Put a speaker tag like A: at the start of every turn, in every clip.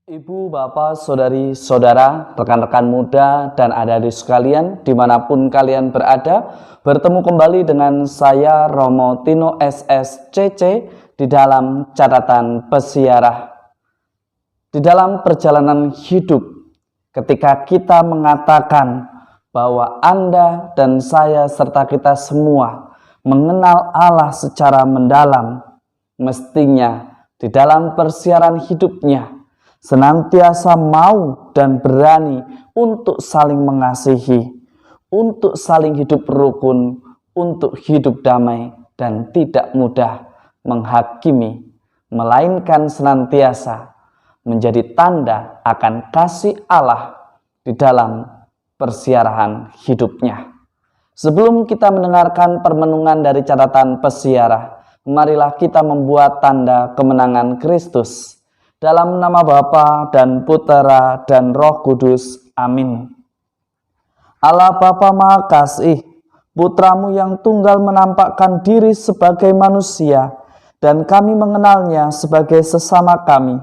A: Ibu, bapak, saudari, saudara, rekan-rekan muda, dan adik-adik sekalian, dimanapun kalian berada, bertemu kembali dengan saya Romo Tino SSCC di dalam catatan pesiarah. Di dalam perjalanan hidup, ketika kita mengatakan bahwa Anda dan saya serta kita semua mengenal Allah secara mendalam, mestinya di dalam persiaran hidupnya senantiasa mau dan berani untuk saling mengasihi, untuk saling hidup rukun, untuk hidup damai dan tidak mudah menghakimi, melainkan senantiasa menjadi tanda akan kasih Allah di dalam persiarahan hidupnya. Sebelum kita mendengarkan permenungan dari catatan pesiarah, marilah kita membuat tanda kemenangan Kristus. Dalam nama Bapa dan Putera dan Roh Kudus. Amin. Allah Bapa Maha Kasih, Putramu yang tunggal menampakkan diri sebagai manusia, dan kami mengenalnya sebagai sesama kami.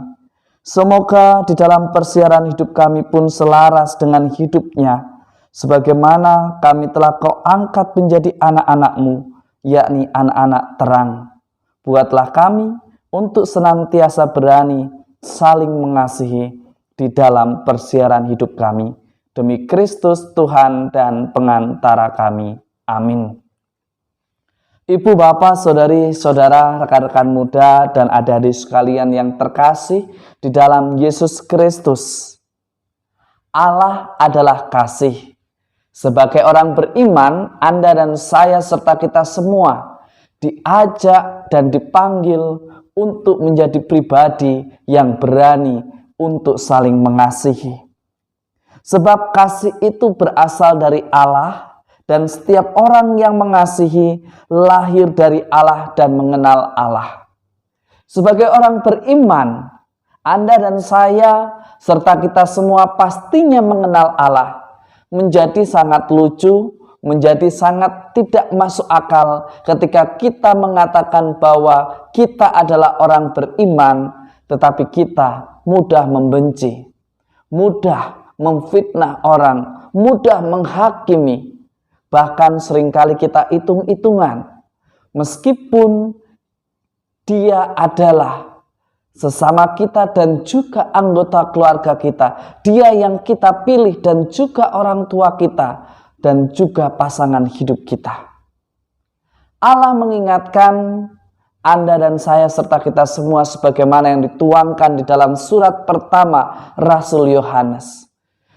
A: Semoga di dalam persiaran hidup kami pun selaras dengan hidupnya, sebagaimana kami telah Kau angkat menjadi anak-anak-Mu, yakni anak-anak terang. Buatlah kami untuk senantiasa berani saling mengasihi di dalam persiaran hidup kami. Demi Kristus Tuhan dan pengantara kami. Amin. Ibu, bapak, saudari, saudara, rekan-rekan muda, dan adik-adik sekalian yang terkasih di dalam Yesus Kristus. Allah adalah kasih. Sebagai orang beriman, Anda dan saya serta kita semua diajak dan dipanggil untuk menjadi pribadi yang berani untuk saling mengasihi. Sebab kasih itu berasal dari Allah, dan setiap orang yang mengasihi lahir dari Allah dan mengenal Allah. Sebagai orang beriman, Anda dan saya serta kita semua pastinya mengenal Allah. Menjadi sangat lucu, menjadi sangat tidak masuk akal ketika kita mengatakan bahwa kita adalah orang beriman, tetapi kita mudah membenci, mudah memfitnah orang, mudah menghakimi. Bahkan seringkali kita hitung-hitungan, meskipun dia adalah sesama kita dan juga anggota keluarga kita, dia yang kita pilih dan juga orang tua kita, dan juga pasangan hidup kita. Allah mengingatkan Anda dan saya serta kita semua sebagaimana yang dituangkan di dalam surat pertama Rasul Yohanes.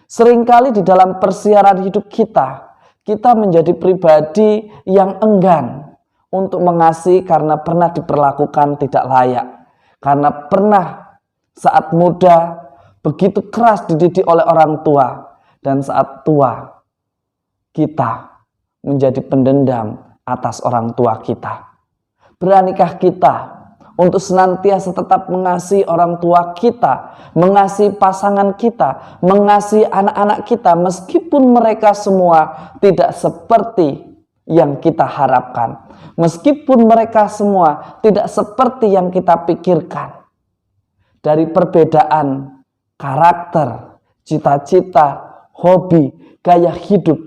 A: Seringkali di dalam persiaran hidup kita menjadi pribadi yang enggan untuk mengasihi karena pernah diperlakukan tidak layak. Karena pernah saat muda begitu keras dididik oleh orang tua, dan saat tua kita menjadi pendendam atas orang tua kita. Beranikah kita untuk senantiasa tetap mengasihi orang tua kita, mengasihi pasangan kita, mengasihi anak-anak kita, meskipun mereka semua tidak seperti yang kita harapkan, meskipun mereka semua tidak seperti yang kita pikirkan. Dari perbedaan karakter, cita-cita, hobi, gaya hidup,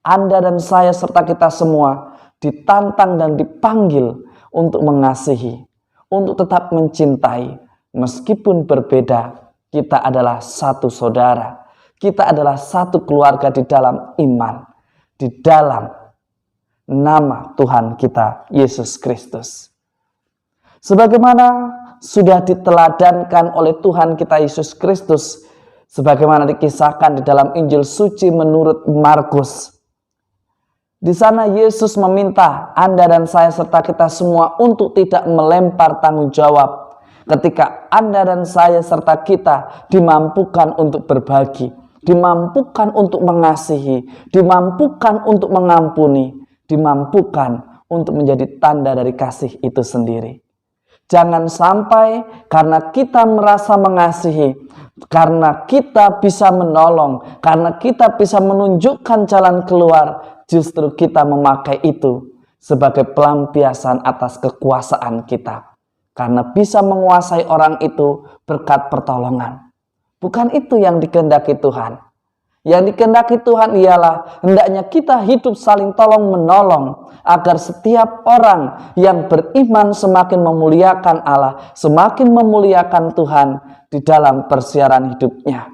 A: Anda dan saya serta kita semua ditantang dan dipanggil untuk mengasihi, untuk tetap mencintai. Meskipun berbeda, kita adalah satu saudara, kita adalah satu keluarga di dalam iman, di dalam nama Tuhan kita Yesus Kristus. Sebagaimana sudah diteladankan oleh Tuhan kita Yesus Kristus, sebagaimana dikisahkan di dalam Injil suci menurut Markus. Di sana Yesus meminta Anda dan saya serta kita semua untuk tidak melempar tanggung jawab ketika Anda dan saya serta kita dimampukan untuk berbagi, dimampukan untuk mengasihi, dimampukan untuk mengampuni, dimampukan untuk menjadi tanda dari kasih itu sendiri. Jangan sampai karena kita merasa mengasihi, karena kita bisa menolong, karena kita bisa menunjukkan jalan keluar, justru kita memakai itu sebagai pelampiasan atas kekuasaan kita. Karena bisa menguasai orang itu berkat pertolongan, Bukan itu yang dikehendaki Tuhan. Yang dikehendaki Tuhan ialah hendaknya kita hidup saling tolong-menolong agar setiap orang yang beriman semakin memuliakan Allah, semakin memuliakan Tuhan di dalam persiaran hidupnya.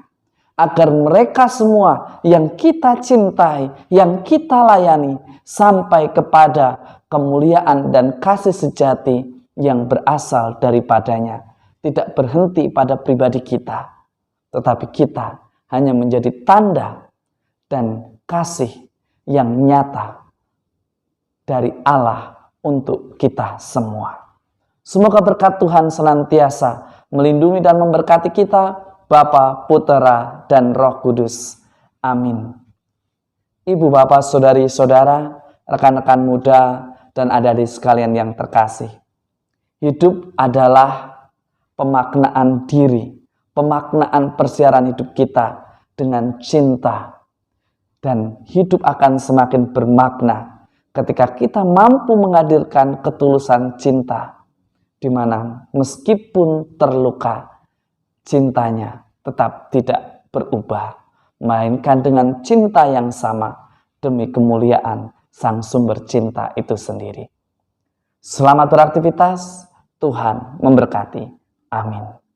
A: Agar mereka semua yang kita cintai, yang kita layani, sampai kepada kemuliaan dan kasih sejati yang berasal daripadanya. Tidak berhenti pada pribadi kita, tetapi kita hanya menjadi tanda dan kasih yang nyata dari Allah untuk kita semua. Semoga berkat Tuhan senantiasa melindungi dan memberkati kita, Bapa, Putera, dan Roh Kudus. Amin. Ibu, Bapak, saudari-saudara, rekan-rekan muda, dan adik-adik sekalian yang terkasih. Hidup adalah pemaknaan diri, pemaknaan persiaran hidup kita dengan cinta. Dan hidup akan semakin bermakna ketika kita mampu menghadirkan ketulusan cinta, di mana meskipun terluka, cintanya tetap tidak berubah, melainkan dengan cinta yang sama demi kemuliaan Sang Sumber Cinta itu sendiri. Selamat beraktivitas, Tuhan memberkati. Amin.